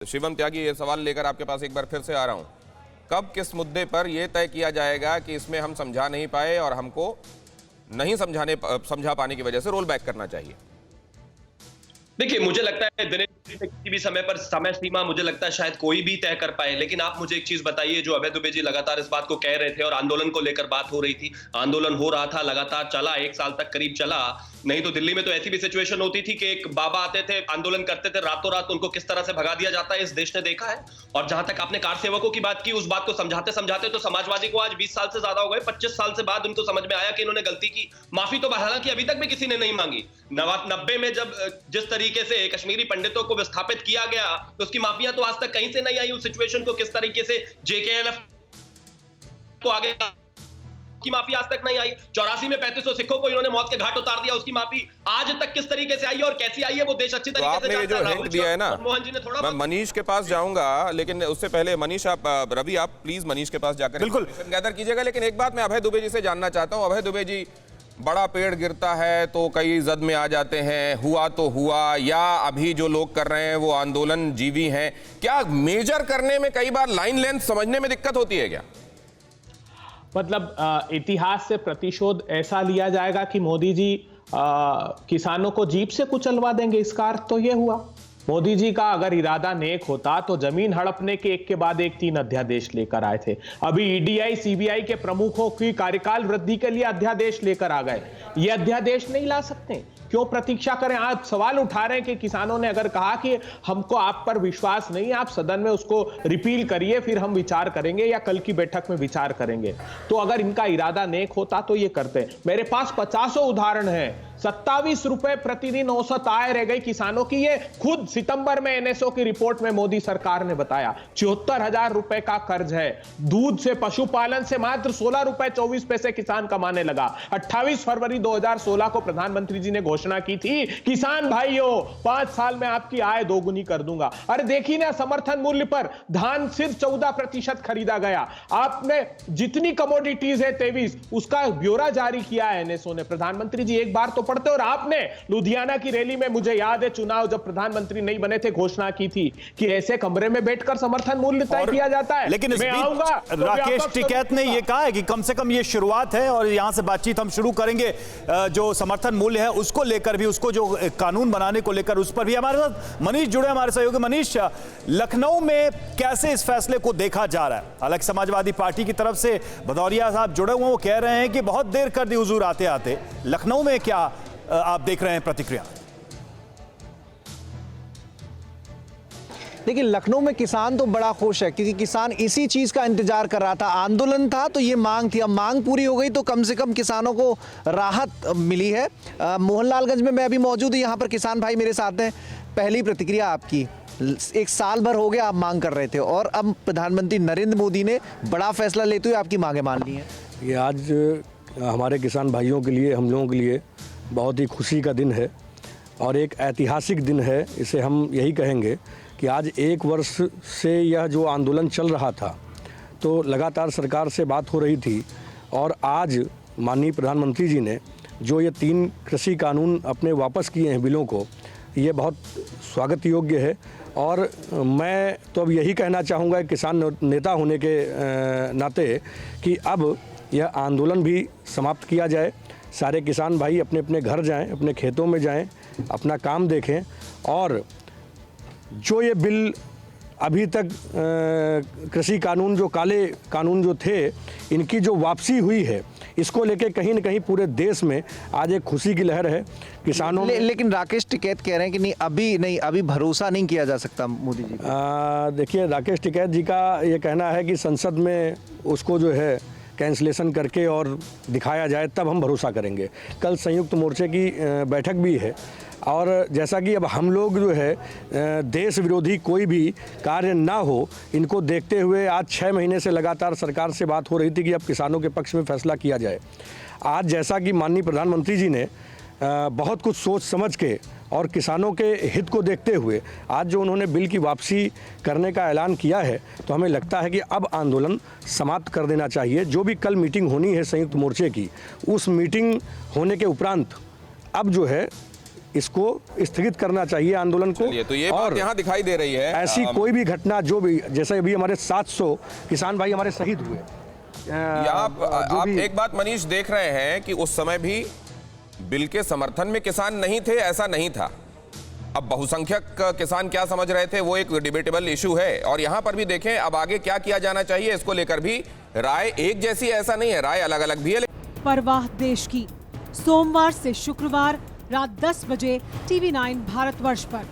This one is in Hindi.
शिवम त्यागी, ये सवाल लेकर आपके पास एक बार फिर से आ रहा हूं। कब किस मुद्दे पर यह तय किया जाएगा कि इसमें हम समझा नहीं पाए और हमको नहीं समझा पाने की वजह से रोल बैक करना चाहिए? देखिए, मुझे लगता है दिनेश, किसी भी समय पर समय सीमा मुझे लगता है शायद कोई भी तय कर पाए। लेकिन आप मुझे एक चीज बताइए, जो अभय दुबे जी लगातार इस बात को कह रहे थे और आंदोलन को लेकर बात हो रही थी, आंदोलन हो रहा था, लगातार चला, 1 साल तक करीब चला। नहीं तो दिल्ली में तो ऐसी भी सिचुएशन होती थी कि एक बाबा आते थे, आंदोलन करते थे, रातों रात उनको किस तरह से भगा दिया जाता है, इस देश ने देखा है। और जहां तक आपने कार सेवकों की बात की, उस बात को समझाते समझाते तो समाजवादी को आज 20 साल से ज्यादा हो गए। 25 साल से बाद उनको समझ में आया कि इन्होंने गलती की। माफी तो हालांकि अभी तक भी किसी ने नहीं मांगी। 90 में जब जिस तरीके से कश्मीरी पंडितों को विस्थापित किया गया, तो उसकी माफिया तो आज तक कहीं से नहीं आई। उस सिचुएशन को किस तरीके से जेकेएलएफ को आगे की माफी आज तक नहीं आई। 84 में 3500 सिखों को इन्होंने मौत के घाट उतार दिया, उसकी माफी आज तक किस तरीके से आई और कैसी आई है वो देश अच्छी तरीके से जानता है। जो हिंट दिया है ना, मोहन जी ने थोड़ा, मैं मनीष के पास जाऊंगा, लेकिन उससे पहले मनीष, आप रवि, आप प्लीज मनीष के पास जाकर बिल्कुल गैदर कीजिएगा। लेकिन एक बात मैं अभय दुबे जी से जानना चाहता हूं। अभय दुबे जी, बड़ा पेड़ गिरता है तो कई जद में आ जाते हैं, हुआ तो हुआ, या अभी जो लोग कर रहे हैं वो आंदोलन जीवी हैं, क्या मेजर करने में कई बार लाइन लेंथ समझने में दिक्कत होती है क्या? मतलब इतिहास से प्रतिशोध ऐसा लिया जाएगा कि मोदी जी किसानों को जीप से कुचलवा देंगे, इसका अर्थ तो यह हुआ। मोदी जी का अगर इरादा नेक होता तो जमीन हड़पने के एक के बाद एक 3 अध्यादेश लेकर आए थे। अभी ईडीआई सीबीआई के प्रमुखों की कार्यकाल वृद्धि के लिए अध्यादेश लेकर आ गए। ये अध्यादेश नहीं ला सकते, क्यों प्रतीक्षा करें? आप सवाल उठा रहे हैं कि किसानों ने अगर कहा कि हमको आप पर विश्वास नहीं, आप सदन में उसको रिपील करिए, फिर हम विचार करेंगे या कल की बैठक में विचार करेंगे। तो अगर इनका इरादा नेक होता तो ये करते। मेरे पास 50 उदाहरण है। 27 रुपए प्रतिदिन औसत आय रह गई किसानों की। ये खुद सितंबर में एनएसओ की रिपोर्ट में मोदी सरकार ने बताया। 74,000 रुपए का कर्ज है। दूध से, पशुपालन से मात्र 16 रुपए 24 पैसे किसान कमाने लगा। 28 फरवरी 2016 को प्रधानमंत्री जी ने घोषणा की थी, किसान भाइयों 5 साल में आपकी आय दोगुनी कर दूंगा। अरे देखिए ना, समर्थन मूल्य पर धान सिर्फ 14% खरीदा गया। आपने जितनी कमोडिटीज है 23, उसका ब्यौरा जारी किया है एनएसओ ने। प्रधानमंत्री जी एक बार तो पढ़ते। और आपने लुधियाना की रैली में, मुझे याद है, चुनाव जब प्रधानमंत्री नहीं बने थे, घोषणा की थी कि ऐसे कमरे में बैठकर समर्थन मूल्य तय किया जाता है। लेकिन इस बीच राकेश टिकैत ने यह कहा है कि कम से कम ये शुरुआत है और यहां से बातचीत हम शुरू करेंगे। जो समर्थन मूल्य है उसको लेकर भी, उसको जो कानून बनाने को लेकर, उस पर भी हमारे साथ मनीष जुड़े, हमारे सहयोगी मनीष। लखनऊ में कैसे इस फैसले को देखा जा रहा है? हालांकि समाजवादी पार्टी की तरफ से भदौरिया साहब जुड़े हुए, वो कह रहे हैं कि बहुत देर कर दी हुजूर आते आते। लखनऊ में क्या आप देख रहे हैं प्रतिक्रिया? देखिए, लखनऊ में किसान तो बड़ा खुश है, क्योंकि किसान इसी चीज़ का इंतजार कर रहा था। आंदोलन था तो ये मांग थी, अब मांग पूरी हो गई तो कम से कम किसानों को राहत मिली है। मोहनलालगंज में मैं अभी मौजूद हूँ, यहाँ पर किसान भाई मेरे साथ हैं। पहली प्रतिक्रिया आपकी, 1 साल भर हो गया आप मांग कर रहे थे और अब प्रधानमंत्री नरेंद्र मोदी ने बड़ा फैसला लेते हुए आपकी मांगें मान ली हैं। ये आज हमारे किसान भाइयों के लिए, हम लोगों के लिए बहुत ही खुशी का दिन है और एक ऐतिहासिक दिन है। इसे हम यही कहेंगे कि आज 1 वर्ष से यह जो आंदोलन चल रहा था, तो लगातार सरकार से बात हो रही थी और आज माननीय प्रधानमंत्री जी ने जो ये 3 कृषि कानून अपने वापस किए हैं बिलों को, ये बहुत स्वागत योग्य है। और मैं तो अब यही कहना चाहूँगा किसान नेता होने के नाते कि अब यह आंदोलन भी समाप्त किया जाए। सारे किसान भाई अपने अपने घर जाएं, अपने खेतों में जाएं, अपना काम देखें और जो ये बिल अभी तक कृषि कानून, जो काले कानून जो थे, इनकी जो वापसी हुई है, इसको लेके कहीं न कहीं पूरे देश में आज एक खुशी की लहर है किसानों में। लेकिन राकेश टिकैत कह रहे हैं कि नहीं, अभी भरोसा नहीं किया जा सकता मोदी जी। देखिए, राकेश टिकैत जी का ये कहना है कि संसद में उसको जो है कैंसलेशन करके और दिखाया जाए, तब हम भरोसा करेंगे। कल संयुक्त मोर्चे की बैठक भी है और जैसा कि अब हम लोग जो है देश विरोधी कोई भी कार्य ना हो, इनको देखते हुए आज 6 महीने से लगातार सरकार से बात हो रही थी कि अब किसानों के पक्ष में फैसला किया जाए। आज जैसा कि माननीय प्रधानमंत्री जी ने बहुत कुछ सोच समझ के और किसानों के हित को देखते हुए आज जो उन्होंने बिल की वापसी करने का ऐलान किया है, तो हमें लगता है कि अब आंदोलन समाप्त कर देना चाहिए। जो भी कल मीटिंग होनी है संयुक्त मोर्चे की, उस मीटिंग होने के उपरांत अब जो है इसको स्थगित करना चाहिए आंदोलन को। चलिए, तो ये बात यहाँ दिखाई दे रही है। ऐसी कोई भी घटना जो भी, जैसे अभी हमारे 700 किसान भाई हमारे शहीद हुए, आप एक बात मनीष देख रहे हैं कि उस समय भी बिल के समर्थन में किसान नहीं थे, ऐसा नहीं था। अब बहुसंख्यक किसान क्या समझ रहे थे वो एक डिबेटेबल इशू है, और यहां पर भी देखें अब आगे क्या किया जाना चाहिए इसको लेकर भी राय एक जैसी ऐसा नहीं है, राय अलग अलग भी है। परवाह देश की, सोमवार से शुक्रवार रात 10 बजे TV9 भारतवर्ष पर।